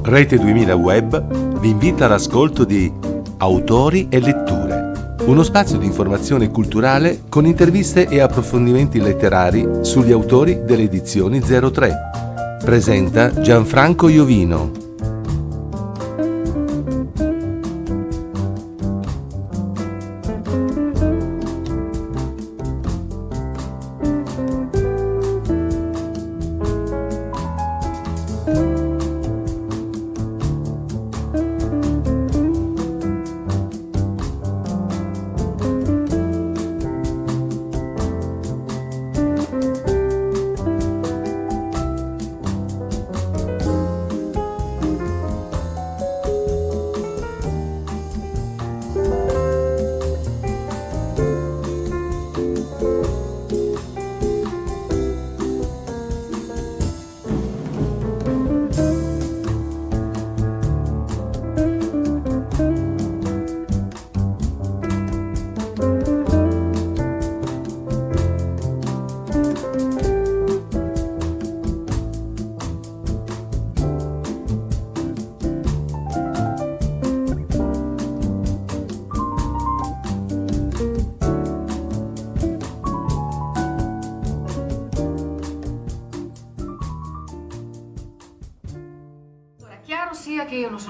Rete 2000 Web vi invita all'ascolto di Autori e Letture, uno spazio di informazione culturale con interviste e approfondimenti letterari sugli autori delle edizioni 03. Presenta Gianfranco Iovino.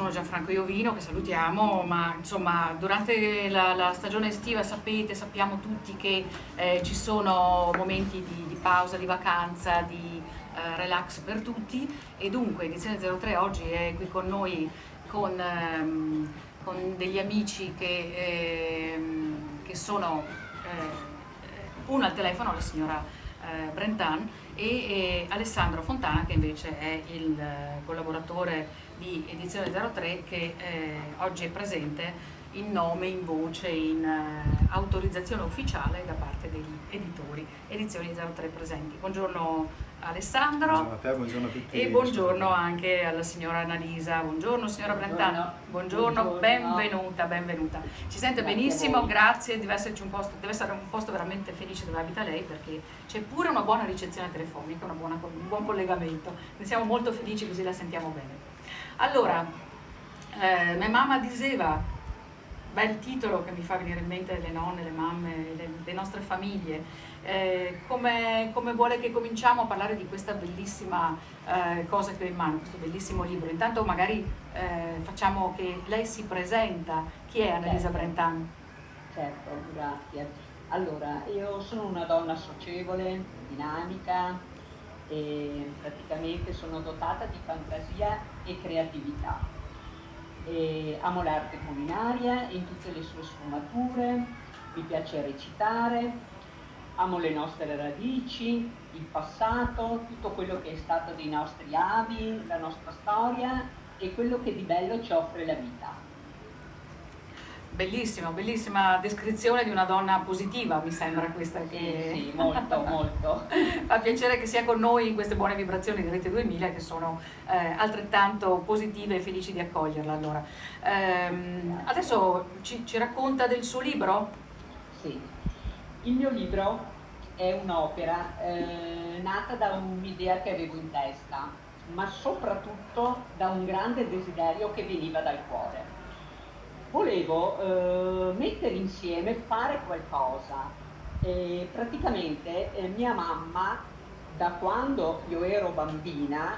Gianfranco Iovino, che salutiamo, ma insomma durante la stagione estiva sappiamo tutti che ci sono momenti di pausa, di vacanza, di relax per tutti, e dunque Edizione 03 oggi è qui con noi con degli amici che sono uno al telefono, la signora Brentan, e Alessandro Fontana, che invece è il collaboratore di Edizione 03, che oggi è presente in nome, in voce, in autorizzazione ufficiale da parte degli editori Edizioni 03 presenti. Buongiorno Alessandro. Buongiorno a te, buongiorno a tutti. E buongiorno anche alla signora Annalisa. Buongiorno signora Brentano. Buongiorno, benvenuta. Ci sente benissimo, grazie, deve essere un posto veramente felice dove abita lei, perché c'è pure una buona ricezione telefonica, un buon collegamento. Ne siamo molto felici, così la sentiamo bene. Allora, mia mamma diceva, bel titolo che mi fa venire in mente le nonne, le mamme, le nostre famiglie, come vuole che cominciamo a parlare di questa bellissima cosa che ho in mano, questo bellissimo libro. Intanto magari facciamo che lei si presenta. Chi è Annalisa Brentan? Certo, grazie. Allora, io sono una donna socievole, dinamica, e praticamente sono dotata di fantasia e creatività. Amo l'arte culinaria in tutte le sue sfumature, mi piace recitare, amo le nostre radici, il passato, tutto quello che è stato dei nostri avi, la nostra storia e quello che di bello ci offre la vita. Bellissima descrizione di una donna positiva, mi sembra questa. Sì, molto. Fa piacere che sia con noi in queste buone vibrazioni di Rete 2000, che sono altrettanto positive e felici di accoglierla. Allora, adesso ci racconta del suo libro? Sì, il mio libro è un'opera nata da un'idea che avevo in testa, ma soprattutto da un grande desiderio che veniva dal cuore. Volevo mettere insieme, fare qualcosa. Praticamente mia mamma, da quando io ero bambina,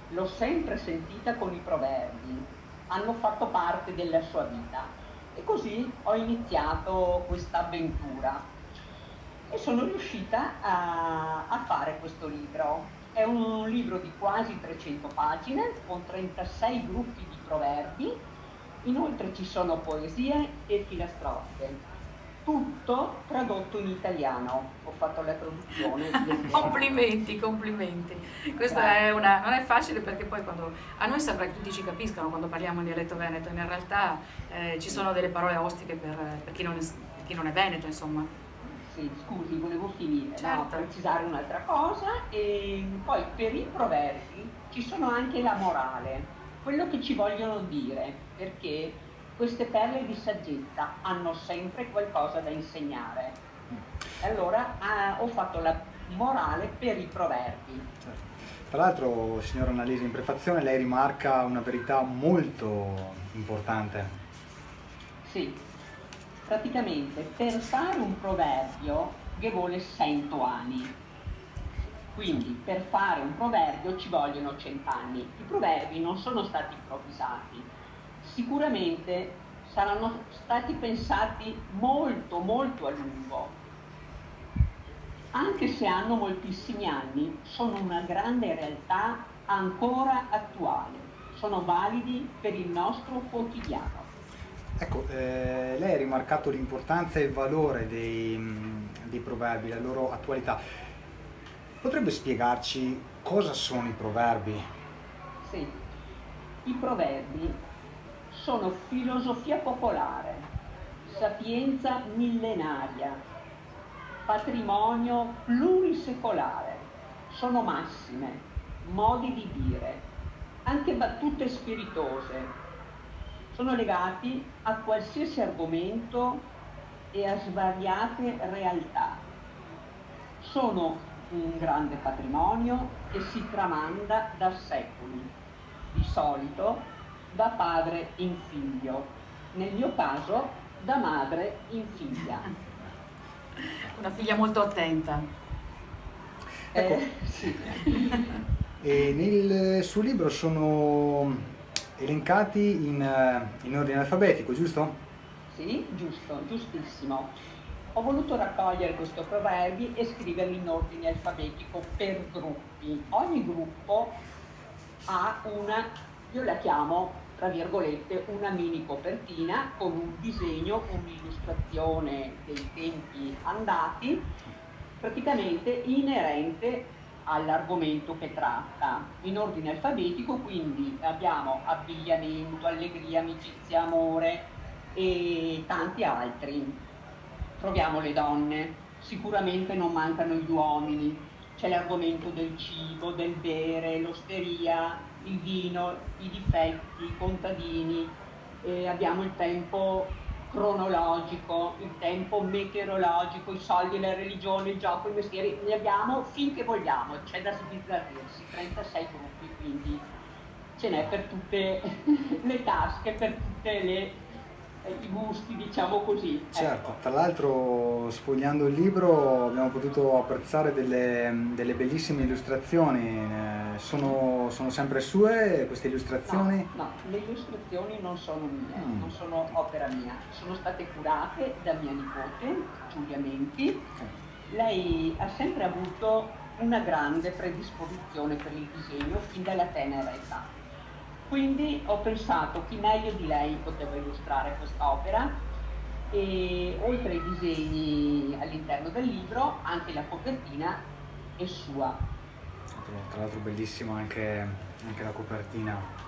l'ho sempre sentita con i proverbi, hanno fatto parte della sua vita, e così ho iniziato questa avventura e sono riuscita a fare questo libro. È un libro di quasi 300 pagine con 36 gruppi di proverbi. Inoltre ci sono poesie e filastrocche, tutto tradotto in italiano. Ho fatto la traduzione. Complimenti. Questa è non è facile, perché poi quando a noi sembra che tutti ci capiscano quando parliamo in dialetto veneto, in realtà ci sono delle parole ostiche per chi non è veneto, insomma. Sì, scusi, volevo finire, certo. Precisare un'altra cosa, e poi per i proverbi ci sono anche la morale, quello che ci vogliono dire, perché queste perle di saggezza hanno sempre qualcosa da insegnare. Allora ho fatto la morale per i proverbi. Tra l'altro, signora Annalisa, in prefazione lei rimarca una verità molto importante. Sì, praticamente per fare un proverbio ci vuole 100 anni. Quindi per fare un proverbio ci vogliono 100 anni. I proverbi non sono stati improvvisati, sicuramente saranno stati pensati molto molto a lungo. Anche se hanno moltissimi anni, sono una grande realtà ancora attuale, sono validi per il nostro quotidiano. Ecco, lei ha rimarcato l'importanza e il valore dei proverbi, la loro attualità. Potrebbe spiegarci cosa sono i proverbi? Sì, i proverbi sono filosofia popolare, sapienza millenaria, patrimonio plurisecolare, sono massime, modi di dire, anche battute spiritose. Sono legati a qualsiasi argomento e a svariate realtà. Sono un grande patrimonio che si tramanda da secoli, di solito da padre in figlio, nel mio caso da madre in figlia. Una figlia molto attenta. Ecco, Sì. e nel suo libro sono elencati in ordine alfabetico, giusto? Sì, giusto, giustissimo. Ho voluto raccogliere questi proverbi e scriverli in ordine alfabetico per gruppi. Ogni gruppo ha una, io la chiamo, tra virgolette, una mini copertina con un disegno, un'illustrazione dei tempi andati, praticamente inerente all'argomento che tratta, in ordine alfabetico, quindi abbiamo abbigliamento, allegria, amicizia, amore e tanti altri. Troviamo le donne, sicuramente non mancano gli uomini, c'è l'argomento del cibo, del bere, l'osteria, il vino, i difetti, i contadini, abbiamo il tempo cronologico, il tempo meteorologico, i soldi, la religione, il gioco, i mestieri, ne abbiamo finché vogliamo, c'è da sbizzarrirsi, 36 gruppi, quindi ce n'è per tutte le tasche, per tutte i gusti, diciamo così. Certo, Ecco. tra l'altro sfogliando il libro abbiamo potuto apprezzare delle bellissime illustrazioni. Sono sempre sue queste illustrazioni? No, le illustrazioni non sono mie, non sono opera mia, sono state curate da mia nipote, Giulia Menti. Lei ha sempre avuto una grande predisposizione per il disegno fin dalla tenera età. Quindi ho pensato chi meglio di lei poteva illustrare quest'opera e oltre ai disegni all'interno del libro anche la copertina è sua. Tra l'altro bellissima anche la copertina.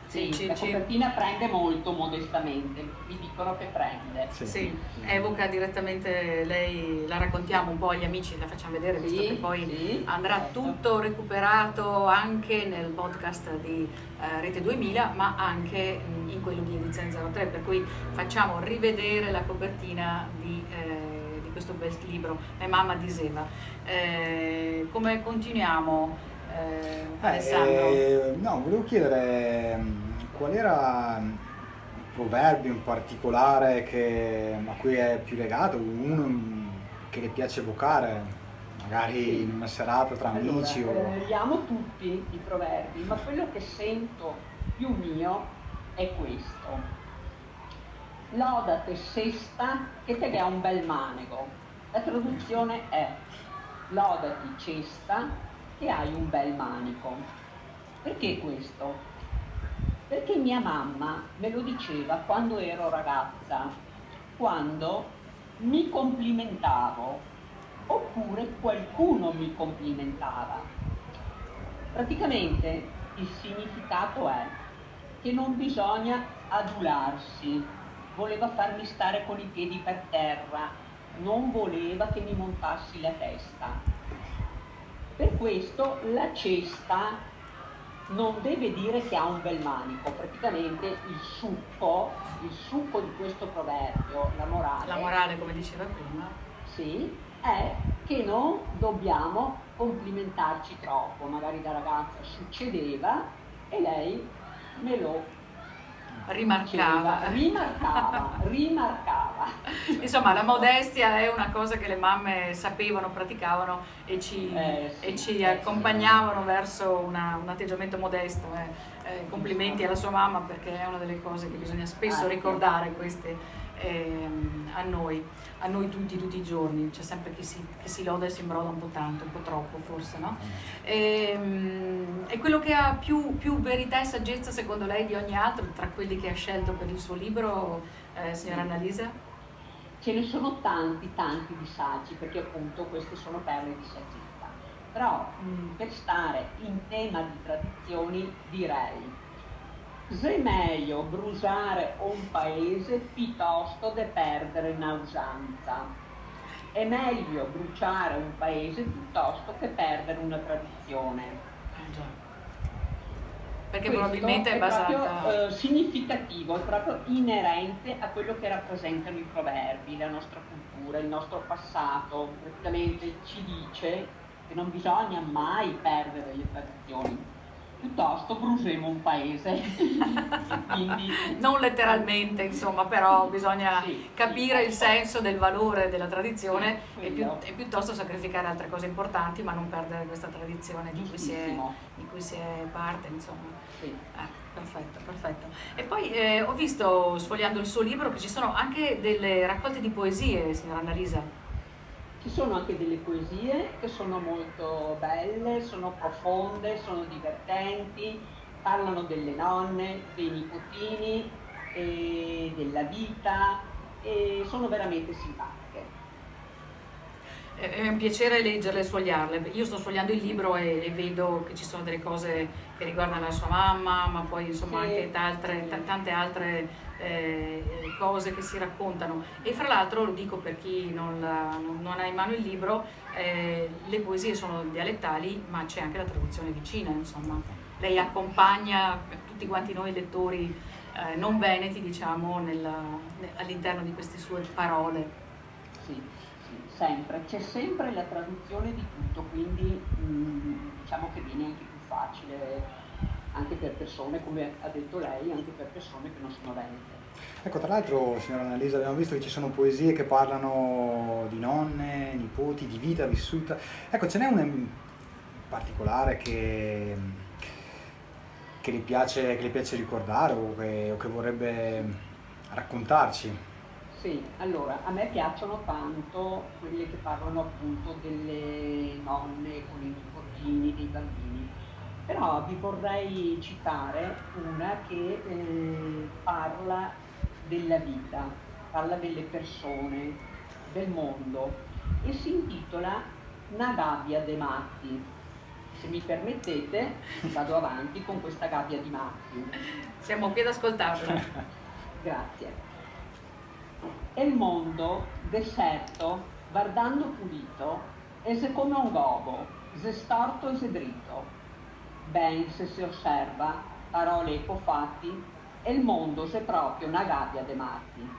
Sì, la copertina prende molto modestamente, mi dicono che prende. Sì, evoca direttamente lei, la raccontiamo un po' agli amici, la facciamo vedere, visto che poi andrà tutto recuperato anche nel podcast di Rete 2000, ma anche in quello di Edizione 03, per cui facciamo rivedere la copertina di questo bel libro, Mamma diceva. Come continuiamo? Alessandro? No, volevo chiedere qual era il proverbio in particolare a cui è più legato, uno che le piace evocare, magari in una serata tra amici. Allora, li amo tutti i proverbi, ma quello che sento più mio è questo. Lodate sesta che te ne ha un bel manego. La traduzione è lodati cesta che hai un bel manico. Perché questo? Perché mia mamma me lo diceva quando ero ragazza, quando mi complimentavo, oppure qualcuno mi complimentava. Praticamente il significato è che non bisogna adularsi, voleva farmi stare con i piedi per terra, non voleva che mi montassi la testa. Per questo la cesta non deve dire che ha un bel manico, praticamente il succo di questo proverbio, la morale come diceva prima, sì, è che non dobbiamo complimentarci troppo, magari da ragazza succedeva e lei me lo Rimarcava. Rimarcava. Insomma, la modestia è una cosa che le mamme sapevano, praticavano e ci accompagnavano verso un atteggiamento modesto. Complimenti alla sua mamma, perché è una delle cose che bisogna spesso ricordare queste a noi tutti i giorni. C'è sempre chi si loda e si imbroda un po' tanto, un po' troppo forse, no? È quello che ha più verità e saggezza secondo lei di ogni altro tra quelli che ha scelto per il suo libro, signora Annalisa? Ce ne sono tanti di saggi, perché appunto queste sono perle di saggezza. Però per stare in tema di tradizioni direi: è meglio bruciare un paese piuttosto che perdere una usanza. È meglio bruciare un paese piuttosto che perdere una tradizione. Perché questo probabilmente è basata... proprio significativo, è proprio inerente a quello che rappresentano i proverbi, la nostra cultura, il nostro passato. Praticamente ci dice che non bisogna mai perdere le tradizioni, piuttosto bruciamo un paese. Quindi... non letteralmente, insomma, però bisogna capire il senso del valore della tradizione e piuttosto sacrificare altre cose importanti, ma non perdere questa tradizione di cui si è parte, insomma. Perfetto. E poi ho visto, sfogliando il suo libro, che ci sono anche delle raccolte di poesie, signora Annalisa. Ci sono anche delle poesie che sono molto belle, sono profonde, sono divertenti, parlano delle nonne, dei nipotini, della vita, e sono veramente simpatiche. È un piacere leggerle e sfogliarle. Io sto sfogliando il libro e vedo che ci sono delle cose che riguardano la sua mamma, ma poi insomma anche tante altre cose che si raccontano. E fra l'altro, lo dico per chi non ha in mano il libro, le poesie sono dialettali, ma c'è anche la traduzione vicina, insomma. Lei accompagna tutti quanti noi lettori non veneti, diciamo, all'interno di queste sue parole. Sì. Sempre, c'è sempre la traduzione di tutto, quindi diciamo che viene anche più facile anche per persone, come ha detto lei, anche per persone che non sono venete. Ecco, tra l'altro, signora Annalisa, abbiamo visto che ci sono poesie che parlano di nonne, nipoti, di vita vissuta. Ecco, ce n'è una in particolare che le piace ricordare o che vorrebbe raccontarci? Sì, allora, a me piacciono tanto quelle che parlano appunto delle nonne con i nipotini, dei bambini, però vi vorrei citare una che parla della vita, parla delle persone, del mondo, e si intitola Una gabbia de matti. Se mi permettete, vado avanti con questa gabbia di matti. Siamo qui ad ascoltarla. Grazie. E il mondo, deserto, guardando pulito, è come un gobo, se storto e se dritto. Ben se si osserva, parole e fatti, e il mondo se proprio una gabbia de matti.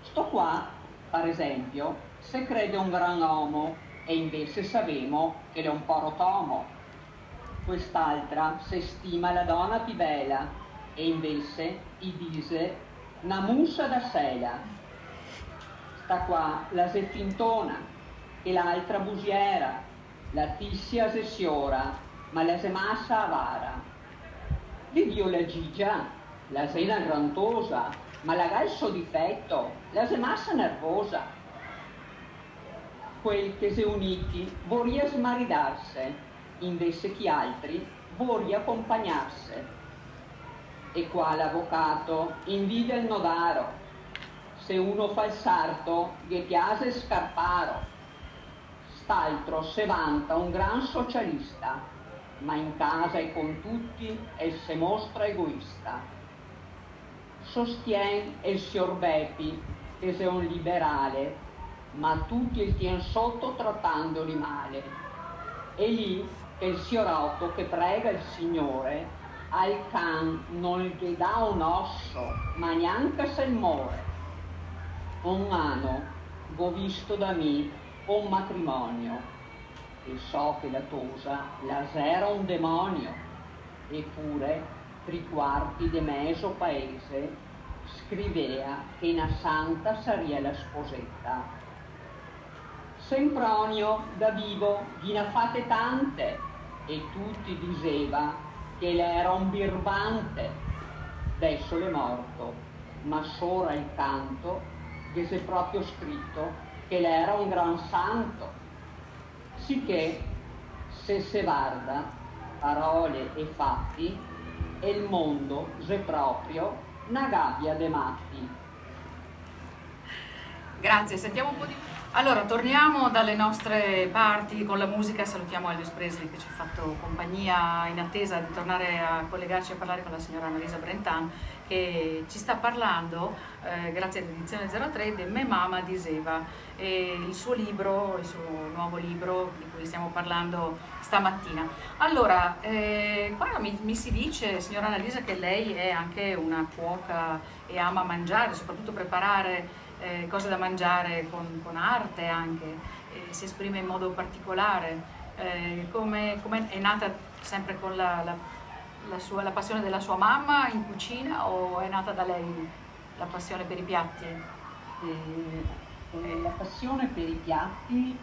Sto qua, per esempio, se crede un gran uomo, e invece sapemo che è un po' rotomo. Quest'altra se stima la donna più bella, e invece gli dice una musa da sela. Sta qua la se fintona e l'altra busiera, la tissia se siora, ma la se massa avara. Vedi la gigia, la sena grantosa, ma la galso difetto, la se massa nervosa. Quel che se uniti vorria smaridarse, invece chi altri vorria accompagnarse. E qua l'avvocato invide il nodaro. Se uno fa il sarto, gli piace scarparo. St'altro se vanta un gran socialista, ma in casa e con tutti se mostra egoista. Sostien il signor Bepi che sei un liberale, ma tutti il tien sotto trattandoli male. E lì che il signor che prega il Signore, al can non gli dà un osso, ma neanche se muore. Un anno, go visto da me, un matrimonio. e so che la Tosa la era un demonio, eppure tre quarti de meso paese scrivea che una santa saria la sposetta. Sempronio da vivo gliene fate tante e tutti diceva che l'era un birbante. Adesso l'è morto, ma sora il canto che si è proprio scritto che l'era un gran santo. Sicché se guarda parole e fatti e il mondo è proprio una gabbia de matti. Grazie, sentiamo un po' di... Allora, torniamo dalle nostre parti con la musica, salutiamo Elvis Presley che ci ha fatto compagnia in attesa di tornare a collegarci a parlare con la signora Annalisa Brentan che ci sta parlando, grazie all'edizione 03, di Me Mama Diseva, e il suo libro, il suo nuovo libro di cui stiamo parlando stamattina. Allora, qua mi si dice, signora Annalisa, che lei è anche una cuoca e ama mangiare, soprattutto preparare cose da mangiare con arte anche, si esprime in modo particolare. Come è nata sempre con la passione della sua mamma in cucina o è nata da lei la passione per i piatti? La passione per i piatti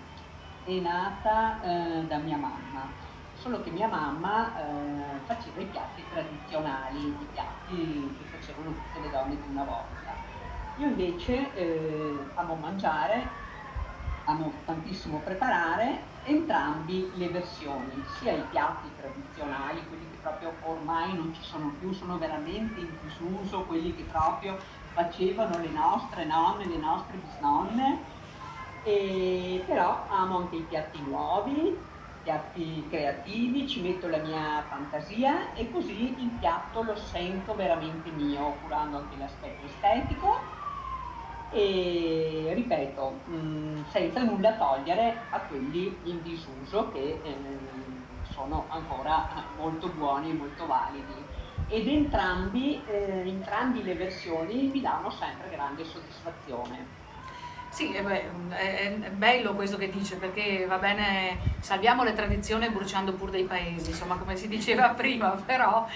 è nata da mia mamma, solo che mia mamma faceva i piatti tradizionali, i piatti che facevano tutte le donne di una volta. Io invece amo mangiare, amo tantissimo preparare entrambi le versioni, sia i piatti tradizionali, quelli che proprio ormai non ci sono più, sono veramente in disuso, quelli che proprio facevano le nostre nonne, le nostre bisnonne, e però amo anche i piatti nuovi, piatti creativi, ci metto la mia fantasia e così il piatto lo sento veramente mio, curando anche l'aspetto estetico. E ripeto, senza nulla togliere a quelli in disuso che sono ancora molto buoni e molto validi, ed entrambi le versioni mi danno sempre grande soddisfazione. Sì, è bello questo che dice, perché va bene, salviamo le tradizioni bruciando pur dei paesi, insomma, come si diceva prima, però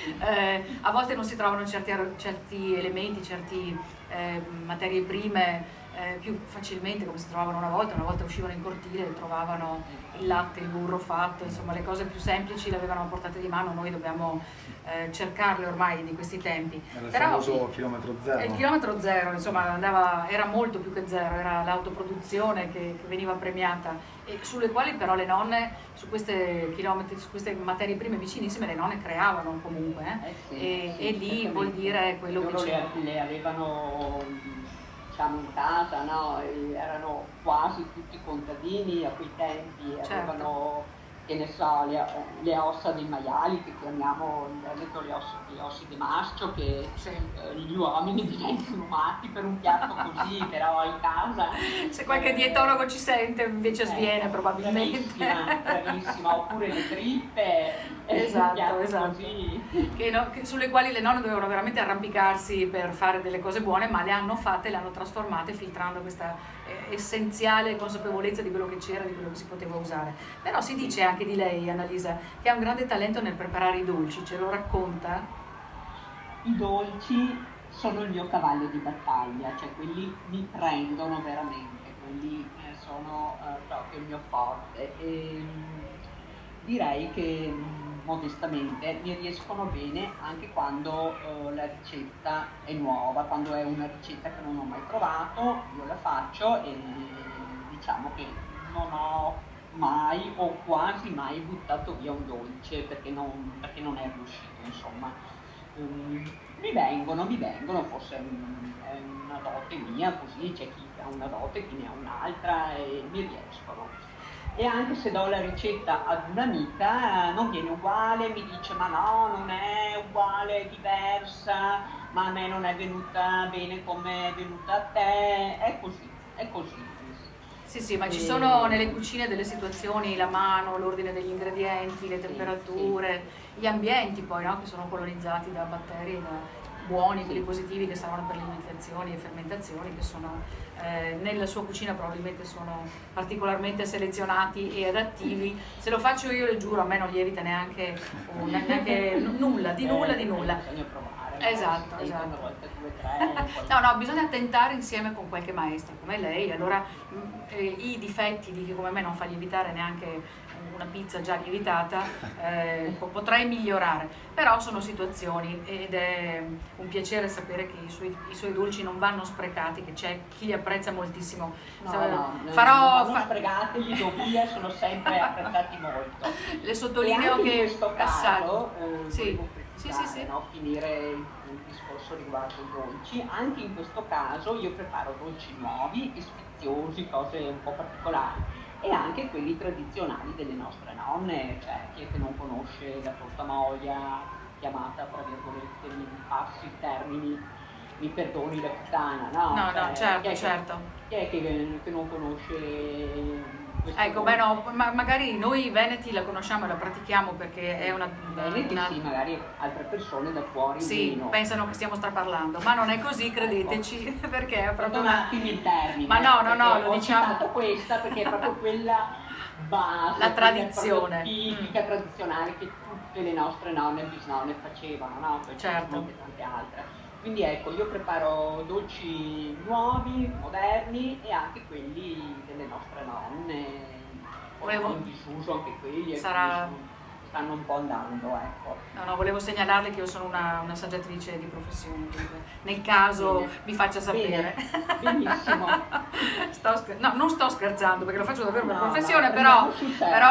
a volte non si trovano certi elementi, certi materie prime più facilmente come si trovavano una volta uscivano in cortile e trovavano il latte, il burro fatto, insomma le cose più semplici le avevano a portata di mano, noi dobbiamo cercarle ormai di questi tempi. Era il Però, famoso chilometro zero. Il chilometro zero, insomma, era molto più che zero, era l'autoproduzione che veniva premiata e sulle quali però le nonne, su queste materie prime vicinissime, le nonne creavano comunque, e lì vuol dire quello loro che c'è. le avevano, diciamo, in casa, no? Erano quasi tutti contadini a quei tempi, Certo. avevano, che ne so, le ossa dei maiali, che chiamiamo in Veneto le ossi di mascio, che Sì. gli uomini diventano matti per un piatto così, però in casa... Se qualche dietologo ci sente invece sviene probabilmente. Bravissima, oppure le trippe, Esatto. così. Sulle quali le nonne dovevano veramente arrampicarsi per fare delle cose buone, ma le hanno fatte, le hanno trasformate filtrando questa essenziale consapevolezza di quello che c'era, di quello che si poteva usare. Però si dice anche di lei, Annalisa, che ha un grande talento nel preparare i dolci, ce lo racconta? I dolci sono il mio cavallo di battaglia, cioè quelli mi prendono veramente, quelli sono proprio il mio forte. E direi che modestamente mi riescono bene anche quando la ricetta è nuova, quando è una ricetta che non ho mai provato, io la faccio e diciamo che non ho mai o quasi mai buttato via un dolce perché non è riuscito, insomma. Mi vengono, forse è una dote mia, così c'è chi ha una dote, chi ne ha un'altra e mi riescono. E anche se do la ricetta ad un'amica non viene uguale, mi dice ma no, non è uguale, è diversa, ma a me non è venuta bene come è venuta a te, è così. Sì, ma ci sono nelle cucine delle situazioni, la mano, l'ordine degli ingredienti, le temperature, gli ambienti poi, no? Che sono colonizzati da batteri, buoni, quelli positivi che servono per lievitazioni e fermentazioni, che sono nella sua cucina probabilmente sono particolarmente selezionati e adattivi. Se lo faccio io, le giuro, a me non lievita neanche nulla, di nulla. Bisogna provare. Esatto. Una volta, 2, 3. No, bisogna tentare insieme con qualche maestro come lei. Allora i difetti di chi come me non fa lievitare neanche una pizza già lievitata potrei migliorare, però sono situazioni ed è un piacere sapere che i suoi dolci non vanno sprecati, che c'è chi li apprezza moltissimo. Non vanno sprecati, gli do via, sono sempre apprezzati molto. Le sottolineo che in questo caso finire il discorso riguardo i dolci. Anche in questo caso io preparo dolci nuovi e sfiziosi, cose un po' particolari, e anche quelli tradizionali delle nostre nonne. Cioè, chi è che non conosce la torta moglia, chiamata tra virgolette, mi passi i termini, mi perdoni la puttana, no? No, certo. Chi è che non conosce questo? Ecco, beh no, magari noi veneti la conosciamo e la pratichiamo perché è una sì, magari altre persone da fuori sì, pensano che stiamo straparlando, ma non è così, credeteci, perché è proprio un attimo in termini. Ma no, lo diciamo. Ho citato questa perché è proprio quella base, la tradizione tipica, tradizionale, che tutte le nostre nonne e bisnonne facevano, no? Poi certo. Anche tante altre. Quindi ecco, io preparo dolci nuovi, moderni e anche quelli delle nostre nonne. In disuso anche quelli. Stanno un po' andando, ecco. No, volevo segnalarle che io sono una assaggiatrice di professione, quindi nel caso mi faccia sapere. Benissimo. Non sto scherzando perché lo faccio davvero per professione, però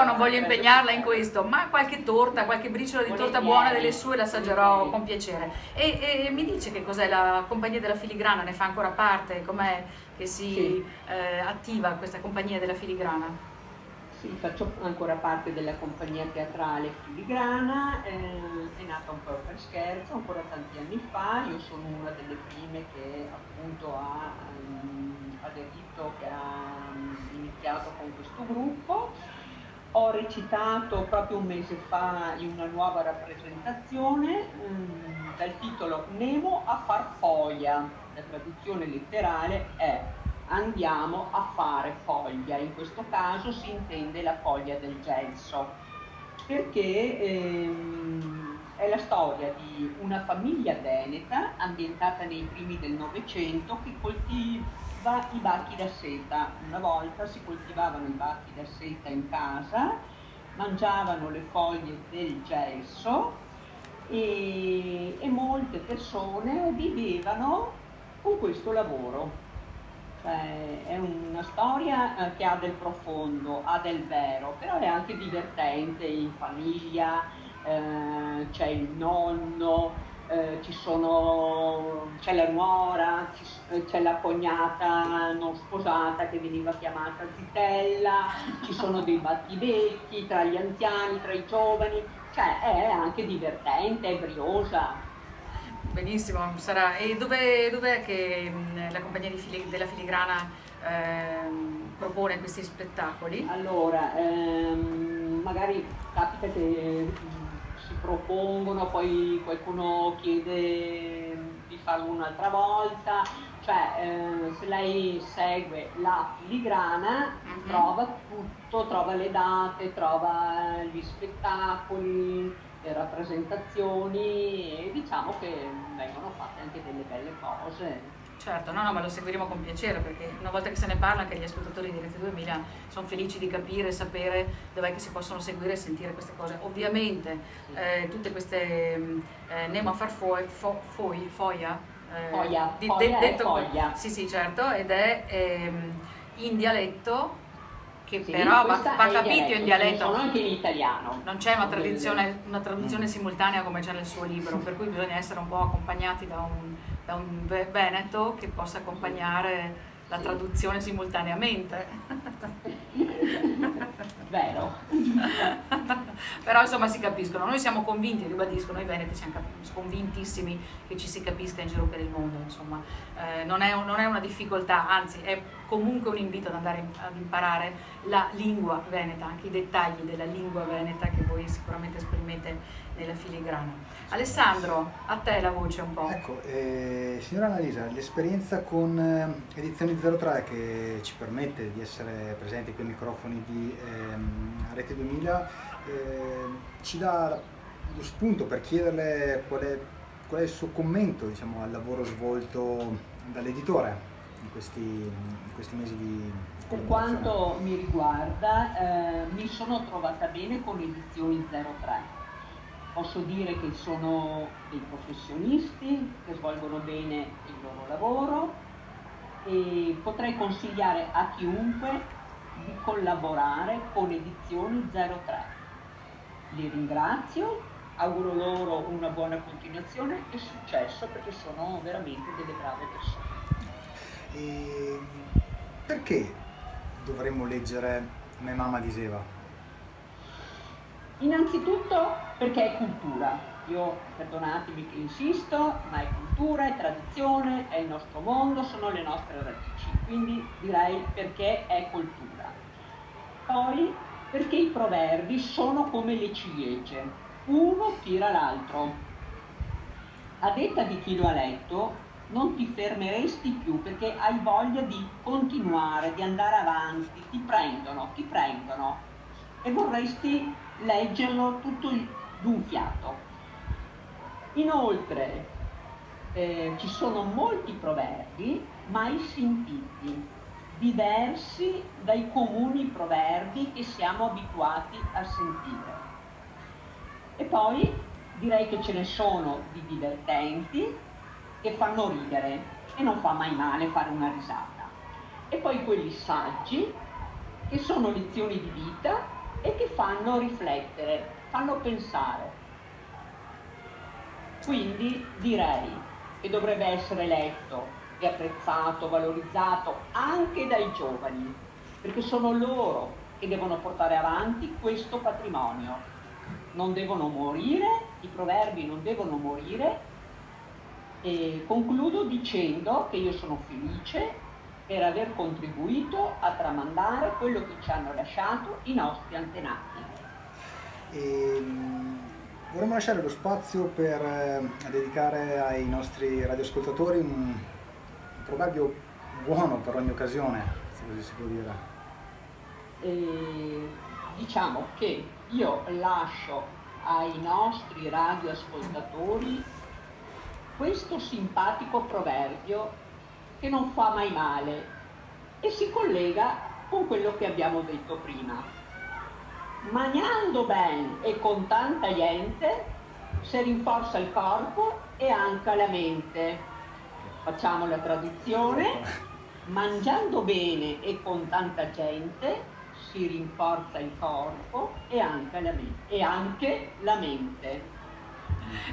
non voglio impegnarla in questo, ma qualche torta, qualche briciola di torta buona delle sue l'assaggerò con piacere. E mi dice che cos'è la Compagnia della Filigrana, ne fa ancora parte, com'è che si attiva questa Compagnia della Filigrana? Sì, faccio ancora parte della compagnia teatrale Filigrana, è nata un po' per scherzo, ancora tanti anni fa. Io sono una delle prime che appunto ha aderito, che ha iniziato con questo gruppo. Ho recitato proprio un mese fa in una nuova rappresentazione dal titolo Nemo a far foglia. La traduzione letterale è andiamo a fare foglia. In questo caso si intende la foglia del gelso, perché è la storia di una famiglia veneta ambientata nei primi del Novecento che coltiva i bacchi da seta. Una volta si coltivavano i bacchi da seta in casa, mangiavano le foglie del gelso e molte persone vivevano con questo lavoro. È una storia che ha del profondo, ha del vero, però è anche divertente in famiglia, c'è il nonno, c'è la nuora, c'è la cognata non sposata che veniva chiamata zitella, ci sono dei battibecchi tra gli anziani, tra i giovani, cioè è anche divertente, è briosa. Benissimo, sarà. E dov'è che la compagnia della Filigrana propone questi spettacoli? Allora, magari capita che si propongono, poi qualcuno chiede di farlo un'altra volta, cioè se lei segue la Filigrana trova tutto, trova le date, trova gli spettacoli, le rappresentazioni, e diciamo che vengono fatte anche delle belle cose. Certo, no, ma lo seguiremo con piacere, perché una volta che se ne parla anche gli ascoltatori di Rete 2000 sono felici di capire e sapere dov'è che si possono seguire e sentire queste cose. Ovviamente tutte queste Nemo a far foglia, foglia. Sì, certo, ed è in dialetto, che sì, però va capito in dialetto. Sono anche in italiano. Non c'è una traduzione simultanea come c'è nel suo libro, per cui bisogna essere un po' accompagnati da un veneto che possa accompagnare la traduzione simultaneamente. Vero. Però insomma si capiscono, noi siamo convinti, ribadisco, noi veneti siamo convintissimi che ci si capisca in giro per il mondo, insomma non è una difficoltà, anzi è comunque un invito ad andare ad imparare la lingua veneta, anche i dettagli della lingua veneta che voi sicuramente esprimete nella filigrana. Alessandro, a te la voce un po'. Ecco, signora Annalisa, l'esperienza con Edizioni 03 che ci permette di essere presenti con i microfoni di Rete 2000 ci dà lo spunto per chiederle qual è il suo commento, diciamo, al lavoro svolto dall'editore in questi mesi di Per collaborazione. quanto mi riguarda, mi sono trovata bene con Edizioni 03. Posso dire che sono dei professionisti che svolgono bene il loro lavoro e potrei consigliare a chiunque di collaborare con Edizioni 03. Li ringrazio, auguro loro una buona continuazione e successo perché sono veramente delle brave persone. E perché dovremmo leggere Me mamma diceva? Innanzitutto perché è cultura. Io, perdonatemi che insisto, ma è cultura, è tradizione, è il nostro mondo, sono le nostre radici. Quindi direi perché è cultura. Poi perché i proverbi sono come le ciliegie, uno tira l'altro. A detta di chi lo ha letto, non ti fermeresti più perché hai voglia di continuare, di andare avanti, ti prendono e vorresti leggerlo tutto d'un fiato. Inoltre ci sono molti proverbi mai sentiti, diversi dai comuni proverbi che siamo abituati a sentire. E poi direi che ce ne sono di divertenti che fanno ridere e non fa mai male fare una risata. E poi quelli saggi che sono lezioni di vita e che fanno riflettere, fanno pensare. Quindi direi che dovrebbe essere letto e apprezzato, valorizzato anche dai giovani, perché sono loro che devono portare avanti questo patrimonio. Non devono morire, i proverbi non devono morire. E concludo dicendo che io sono felice per aver contribuito a tramandare quello che ci hanno lasciato i nostri antenati. Vorremmo lasciare lo spazio per dedicare ai nostri radioascoltatori un proverbio buono per ogni occasione, se così si può dire. Diciamo che io lascio ai nostri radioascoltatori questo simpatico proverbio che non fa mai male e si collega con quello che abbiamo detto prima. Mangiando ben e con tanta gente si rinforza il corpo e anche la mente. Facciamo la traduzione: mangiando bene e con tanta gente si rinforza il corpo e anche la mente.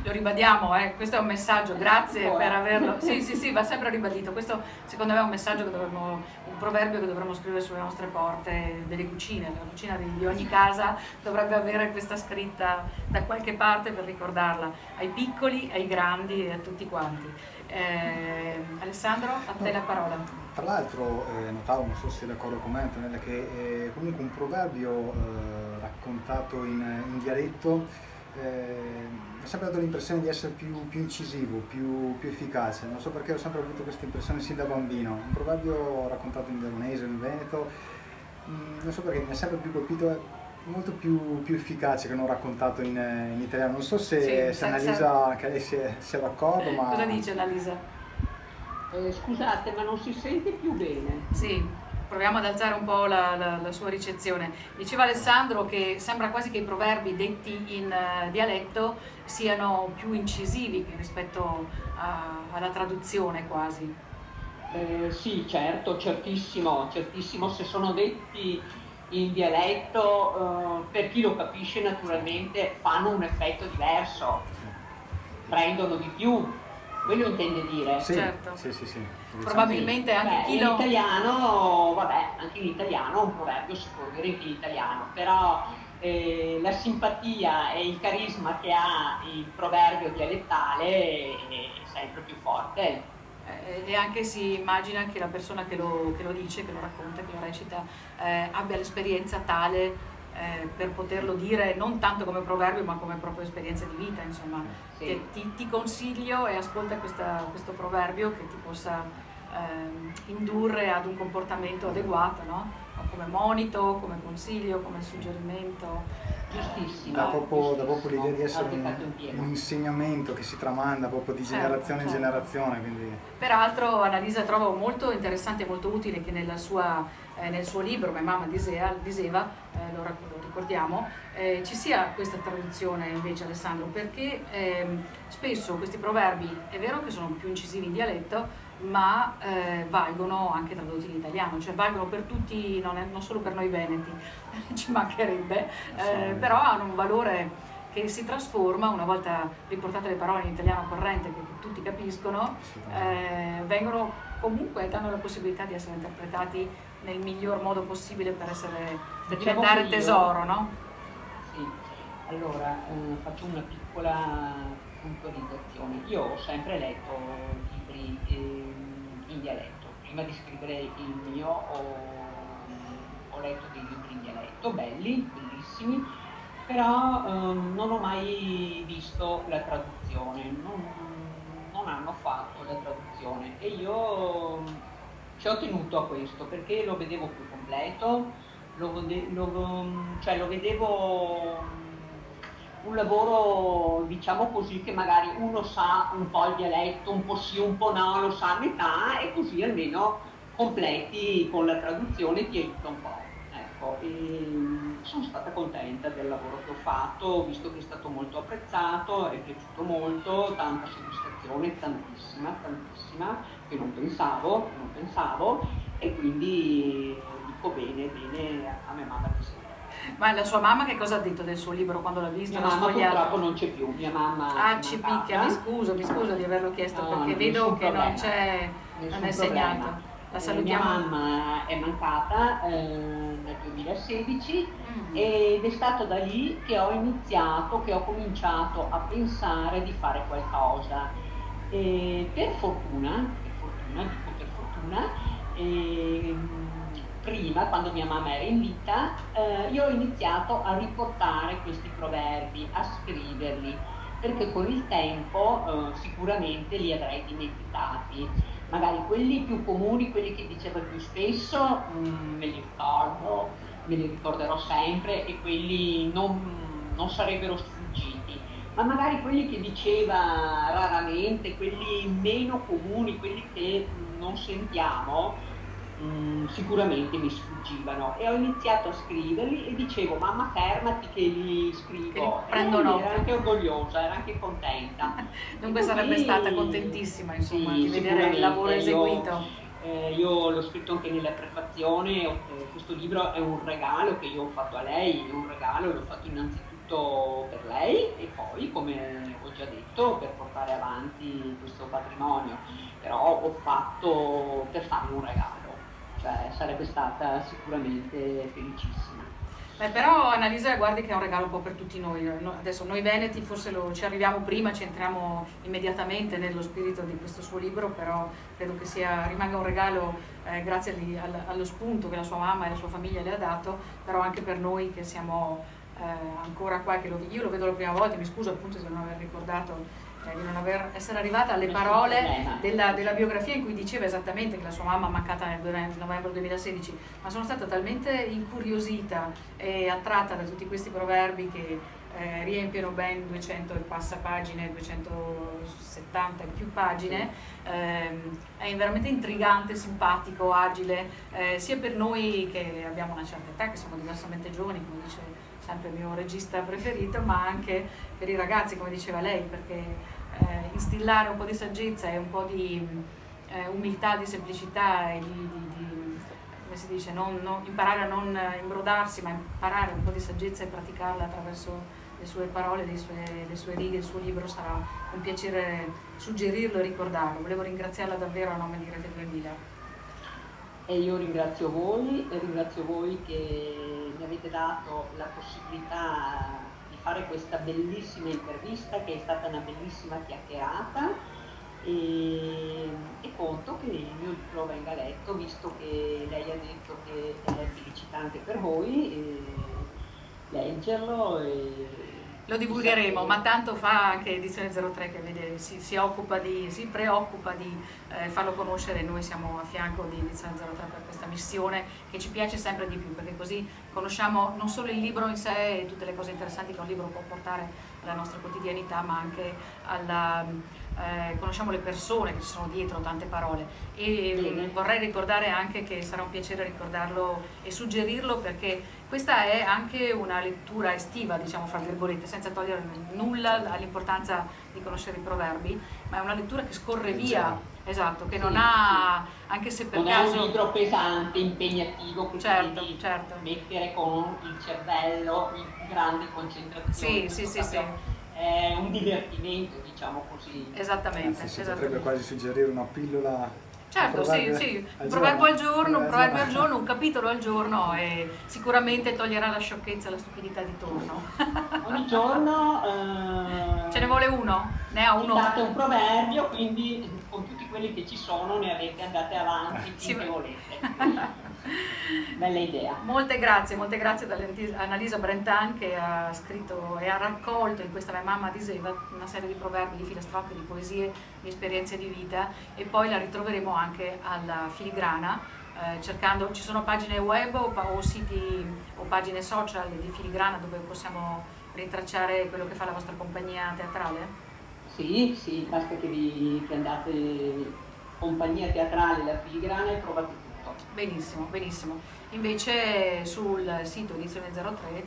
Lo ribadiamo, questo è un messaggio, grazie per averlo. Sì, va sempre ribadito. Questo secondo me è un messaggio un proverbio che dovremmo scrivere sulle nostre porte delle cucine. La cucina di ogni casa dovrebbe avere questa scritta da qualche parte per ricordarla ai piccoli, ai grandi e a tutti quanti. Alessandro, a te la parola. Tra l'altro notavo, non so se sei d'accordo con me Antonella, che comunque un proverbio raccontato in dialetto ho sempre dato l'impressione di essere più incisivo, più efficace. Non so perché ho sempre avuto questa impressione sin da bambino. Un proverbio raccontato in veronese o in veneto, non so perché mi ha sempre più colpito, è molto più efficace che non raccontato in italiano. Non so se Annalisa, anche lei sia d'accordo, ma... Cosa dice Annalisa? Scusate, ma non si sente più bene? Sì, proviamo ad alzare un po' la sua ricezione. Diceva Alessandro che sembra quasi che i proverbi detti in dialetto siano più incisivi rispetto alla traduzione quasi. Sì, certo, certissimo, se sono detti in dialetto, per chi lo capisce naturalmente fanno un effetto diverso, prendono di più. Quello intende dire? Sì, certo. Sì. Probabilmente anche chi in lo... italiano, anche in italiano un proverbio si può dire anche in italiano, però la simpatia e il carisma che ha il proverbio dialettale è sempre più forte. E anche si immagina che la persona che lo dice, che lo racconta, che lo recita, abbia l'esperienza tale per poterlo dire non tanto come proverbio ma come proprio esperienza di vita, insomma. Sì. Ti consiglio e ascolta questo proverbio che ti possa indurre ad un comportamento adeguato, no? Come monito, come consiglio, come suggerimento. Giustissimo. Dà proprio l'idea di essere un un insegnamento che si tramanda proprio di generazione in generazione. Quindi... Peraltro Annalisa trovo molto interessante e molto utile che nel suo libro, Mia mamma diceva, lo ricordiamo, ci sia questa traduzione invece, Alessandro, perché spesso questi proverbi è vero che sono più incisivi in dialetto, ma valgono anche tradotti in italiano, cioè valgono per tutti, non solo per noi veneti, ci mancherebbe, però hanno un valore che si trasforma una volta riportate le parole in italiano corrente che tutti capiscono, vengono comunque, danno la possibilità di essere interpretati nel miglior modo possibile per diventare tesoro, no? Sì, allora faccio una piccola puntualizzazione. Io ho sempre letto libri in dialetto. Prima di scrivere il mio ho letto dei libri in dialetto, belli, bellissimi, però non ho mai visto la traduzione, non hanno fatto la traduzione e io ci ho tenuto a questo perché lo vedevo più completo, cioè lo vedevo un lavoro, diciamo così, che magari uno sa un po' il dialetto, un po' sì, un po' no, lo sa a metà e così almeno completi con la traduzione, ti aiuta un po'. Ecco, e sono stata contenta del lavoro che ho fatto, visto che è stato molto apprezzato, è piaciuto molto, tanta soddisfazione, tantissima, che non pensavo e quindi dico bene a mia mamma di sempre. Ma la sua mamma che cosa ha detto del suo libro quando l'ha visto? Mia mamma purtroppo non c'è più, mia mamma ci picchia, mi scuso di averlo chiesto perché vedo che problema. non è segnato. La salutiamo. Mia mamma è mancata nel 2016 ed è stato da lì che ho cominciato a pensare di fare qualcosa. E per fortuna, prima, quando mia mamma era in vita, io ho iniziato a riportare questi proverbi, a scriverli, perché con il tempo sicuramente li avrei dimenticati. Magari quelli più comuni, quelli che diceva più spesso, me li ricorderò sempre e quelli non sarebbero sfuggiti. Ma magari quelli che diceva raramente, quelli meno comuni, quelli che non sentiamo, sicuramente mi sfuggivano e ho iniziato a scriverli e dicevo mamma fermati che li scrivo e era anche orgogliosa, era anche contenta. Dunque sarebbe stata contentissima insomma di vedere il lavoro eseguito. Io l'ho scritto anche nella prefazione, questo libro è un regalo che io ho fatto a lei, è un regalo, l'ho fatto innanzitutto per lei e poi, come ho già detto, per portare avanti questo patrimonio, però ho fatto per farmi un regalo. Cioè, sarebbe stata sicuramente felicissima. Però Annalisa, guardi che è un regalo un po' per tutti noi. Adesso noi veneti forse ci arriviamo prima, ci entriamo immediatamente nello spirito di questo suo libro, però credo che rimanga un regalo grazie allo spunto che la sua mamma e la sua famiglia le ha dato, però anche per noi che siamo ancora qua, io lo vedo la prima volta, mi scuso appunto di non aver ricordato di non essere arrivata alle parole della biografia in cui diceva esattamente che la sua mamma è mancata nel novembre 2016, ma sono stata talmente incuriosita e attratta da tutti questi proverbi che riempiono ben 200 e passa pagine, 270 e più pagine, è veramente intrigante, simpatico, agile, sia per noi che abbiamo una certa età, che siamo diversamente giovani, come dice sempre il mio regista preferito, ma anche per i ragazzi, come diceva lei, perché instillare un po' di saggezza e un po' di umiltà, di semplicità e come si dice, imparare a non imbrodarsi, ma imparare un po' di saggezza e praticarla attraverso le sue parole, le sue righe, il suo libro, sarà un piacere suggerirlo e ricordarlo. Volevo ringraziarla davvero a nome di Rete 2000. E io ringrazio voi che mi avete dato la possibilità di fare questa bellissima intervista, che è stata una bellissima chiacchierata, e conto che il mio libro venga letto, visto che lei ha detto che è felicità anche per voi, leggerlo e lo divulgheremo, ma tanto fa anche Edizione 03 che vede, si preoccupa di farlo conoscere, e noi siamo a fianco di Edizione 03 per questa missione che ci piace sempre di più, perché così conosciamo non solo il libro in sé e tutte le cose interessanti che un libro può portare alla nostra quotidianità, ma anche conosciamo le persone che ci sono dietro tante parole. E vorrei ricordare anche che sarà un piacere ricordarlo e suggerirlo, perché questa è anche una lettura estiva, diciamo fra virgolette, senza togliere nulla all'importanza di conoscere i proverbi, ma è una lettura che scorre via, esatto, che non ha, anche se per non caso... è un libro pesante, impegnativo, che certo. mettere con il cervello in grande concentrazione. Sì. È un divertimento, diciamo così. Esattamente. Si potrebbe quasi suggerire una pillola. Certo, sì, un proverbio al giorno, un capitolo al giorno, e sicuramente toglierà la sciocchezza e la stupidità di torno. Ogni giorno ce ne vuole uno? Ne ha uno? Date un proverbio, quindi con tutti quelli che ci sono ne avete, andate avanti finché volete. Bella idea. Molte grazie ad Annalisa Brentan, che ha scritto e ha raccolto in questa Mia mamma diceva una serie di proverbi, di filastrocche, di poesie, di esperienze di vita, e poi la ritroveremo anche alla Filigrana, cercando, ci sono pagine web o siti o pagine social di Filigrana dove possiamo rintracciare quello che fa la vostra compagnia teatrale? Sì, basta che andate compagnia teatrale La Filigrana e trovate tutto. Benissimo. Invece sul sito Edizione 03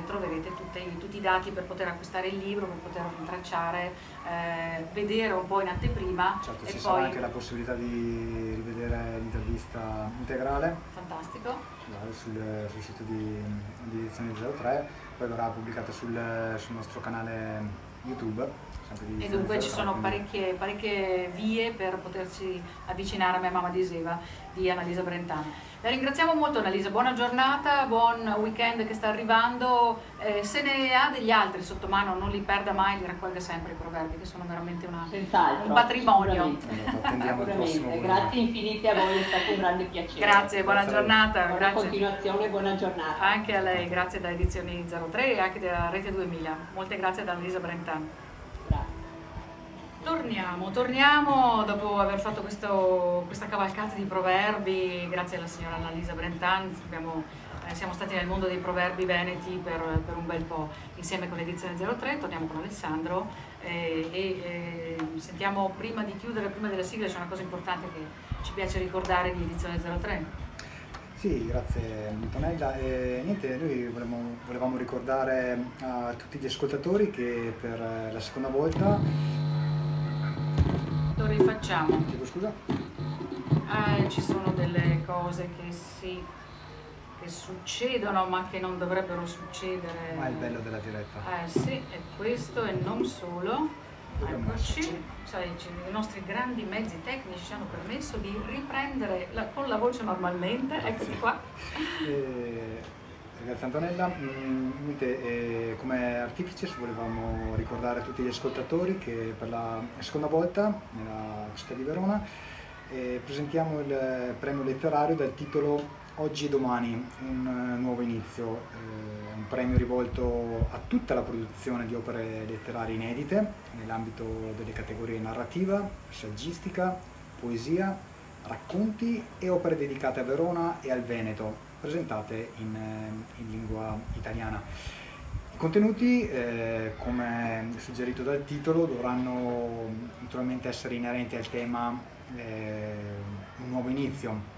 troverete tutti i dati per poter acquistare il libro, per poter rintracciare, vedere un po' in anteprima. Certo, e ci poi... sarà anche la possibilità di rivedere l'intervista integrale. Fantastico. Sul sito di Edizione 03, poi verrà pubblicata sul nostro canale YouTube. E dunque ci sono parecchie vie per potersi avvicinare a Mia mamma diceva di Annalisa Brentan. La ringraziamo molto Annalisa, buona giornata, buon weekend che sta arrivando, se ne ha degli altri sotto mano non li perda mai, li raccolga sempre i proverbi che sono veramente un patrimonio. Attendiamo il prossimo. Grazie infinite a voi, è stato un grande piacere. Grazie, buona giornata. Buona continuazione, buona giornata. Anche a lei, grazie da Edizioni 03 e anche da Rete 2000. Molte grazie ad Annalisa Brentan. Torniamo dopo aver fatto questa cavalcata di proverbi, grazie alla signora Annalisa Brentan. Siamo stati nel mondo dei proverbi veneti per un bel po' insieme con Edizione 03, torniamo con Alessandro e sentiamo, prima di chiudere, prima della sigla, c'è una cosa importante che ci piace ricordare di Edizione 03. Sì, grazie Antonella. Niente, noi volevamo ricordare a tutti gli ascoltatori che per la seconda volta... Lo rifacciamo. Chiedo scusa? Ci sono delle cose che succedono ma che non dovrebbero succedere. Ma è il bello della diretta. Sì, è questo e non solo. Eccoci, i nostri grandi mezzi tecnici ci hanno permesso di riprendere con la voce normalmente. Eccoci qua. Grazie Antonella. Come artifices volevamo ricordare a tutti gli ascoltatori che per la seconda volta nella città di Verona presentiamo il premio letterario dal titolo Oggi e domani, un nuovo inizio, un premio rivolto a tutta la produzione di opere letterarie inedite nell'ambito delle categorie narrativa, saggistica, poesia, racconti e opere dedicate a Verona e al Veneto, presentate in lingua italiana. I contenuti, come suggerito dal titolo, dovranno naturalmente essere inerenti al tema un nuovo inizio,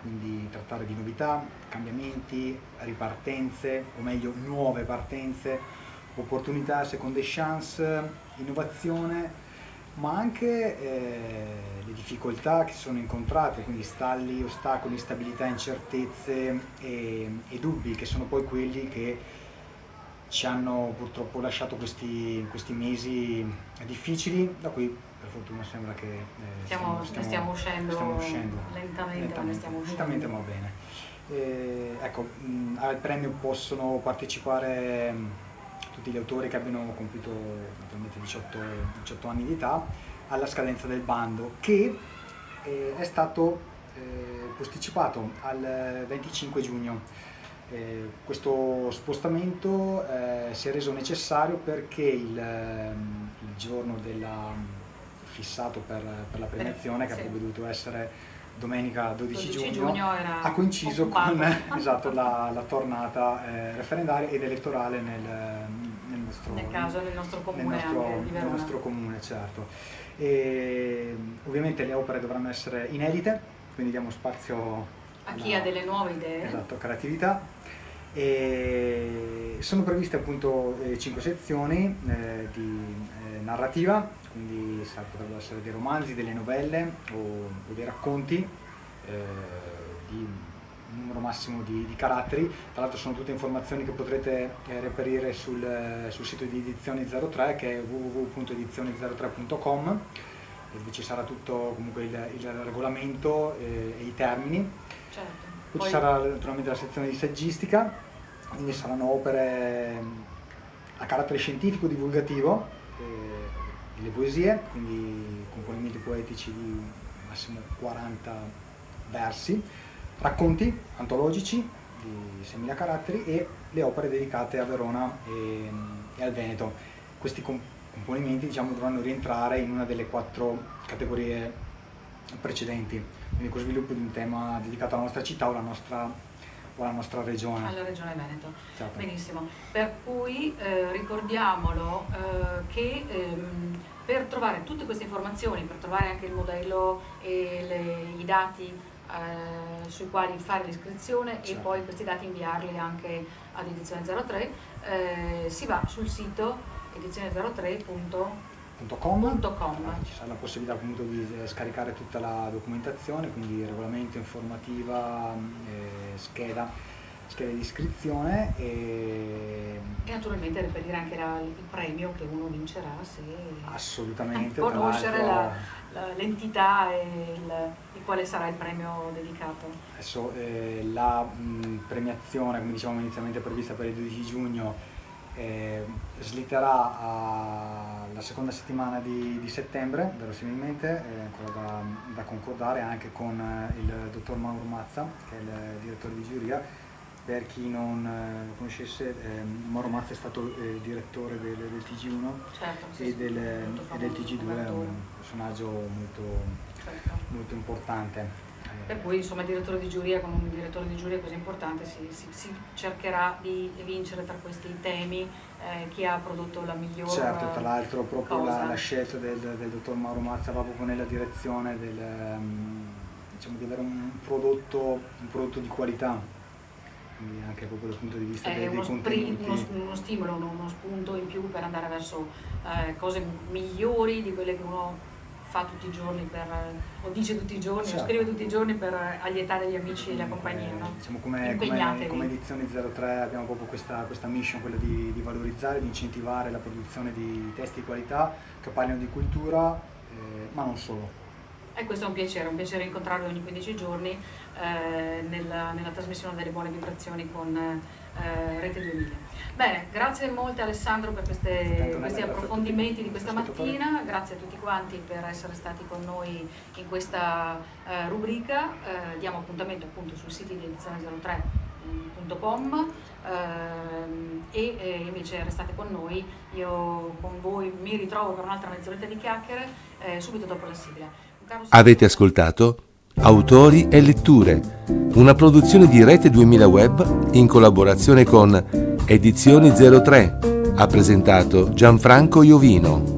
quindi trattare di novità, cambiamenti, ripartenze, o meglio nuove partenze, opportunità, seconde chance, innovazione, ma anche le difficoltà che sono incontrate, quindi stalli, ostacoli, instabilità, incertezze e dubbi, che sono poi quelli che ci hanno purtroppo lasciato questi lentamente, da cui per fortuna sembra che stiamo uscendo lentamente, ma bene. Al premio possono partecipare tutti gli autori che abbiano compiuto naturalmente 18 anni di età alla scadenza del bando, che è stato posticipato al 25 giugno. questo spostamento si è reso necessario perché il giorno fissato per la premiazione, che avrebbe dovuto essere domenica 12 giugno ha coinciso con esatto, la tornata referendaria ed elettorale nel nostro comune, nel nostro comune, certo. E ovviamente le opere dovranno essere inedite, quindi diamo spazio a chi ha delle nuove idee. Esatto, creatività. E sono previste appunto 5 sezioni di narrativa, quindi potrebbero essere dei romanzi, delle novelle o dei racconti di un numero massimo di caratteri. Tra l'altro sono tutte informazioni che potrete reperire sul sito di Edizioni 03, che è www.edizioni03.com, dove ci sarà tutto comunque il regolamento e i termini. Certo. Poi ci sarà naturalmente la sezione di saggistica, quindi saranno opere a carattere scientifico, divulgativo, delle poesie, quindi componimenti poetici di massimo 40 versi, racconti antologici di 6.000 caratteri e le opere dedicate a Verona e al Veneto. Questi componimenti, diciamo, dovranno rientrare in una delle 4 categorie precedenti, quindi con sviluppo di un tema dedicato alla nostra città o alla nostra regione. Alla regione Veneto. Certo. Benissimo. Per cui ricordiamolo che per trovare tutte queste informazioni, per trovare anche il modello e i dati sui quali fare l'iscrizione, certo, e poi questi dati inviarli anche ad Edizione 03, si va sul sito edizione03.com. Ci sarà la possibilità appunto di scaricare tutta la documentazione, quindi regolamento, informativa, scheda di iscrizione e naturalmente reperire anche il premio che uno vincerà, se assolutamente conoscere l'entità e di quale sarà il premio dedicato. Adesso la premiazione, come dicevamo inizialmente prevista per il 12 giugno, slitterà alla seconda settimana di settembre, verosimilmente, ancora da concordare anche con il dottor Mauro Mazza, che è il direttore di giuria. Per chi non lo conoscesse, Mauro Mazza è stato direttore del TG1, certo, e del TG2, è un personaggio molto importante. Per cui insomma il direttore di giuria, con un direttore di giuria così importante, si cercherà di vincere tra questi temi chi ha prodotto la migliore. Certo, tra l'altro proprio la scelta del dottor Mauro Mazza va proprio nella direzione diciamo, di avere un prodotto di qualità. Quindi anche proprio dal punto di vista dei contenuti. Uno stimolo, uno spunto in più per andare verso cose migliori di quelle che uno fa tutti i giorni o dice tutti i giorni, certo, o scrive tutti i giorni per allietare gli amici e la compagnia, no? Diciamo come Edizioni 03 abbiamo proprio questa mission, quella di valorizzare, di incentivare la produzione di testi di qualità che parlino di cultura, ma non solo. E questo è un piacere incontrarvi ogni 15 giorni nella trasmissione delle buone vibrazioni con Rete 2000. Bene, grazie molte Alessandro per questi approfondimenti di questa mattina, grazie a tutti quanti per essere stati con noi in questa rubrica. Diamo appuntamento appunto sul sito di edizione03.com e invece restate con noi, io con voi mi ritrovo per un'altra mezz'oretta di chiacchiere subito dopo la sigla. Avete ascoltato Autori e Letture, una produzione di Rete 2000 Web in collaborazione con Edizioni 03. Ha presentato Gianfranco Iovino.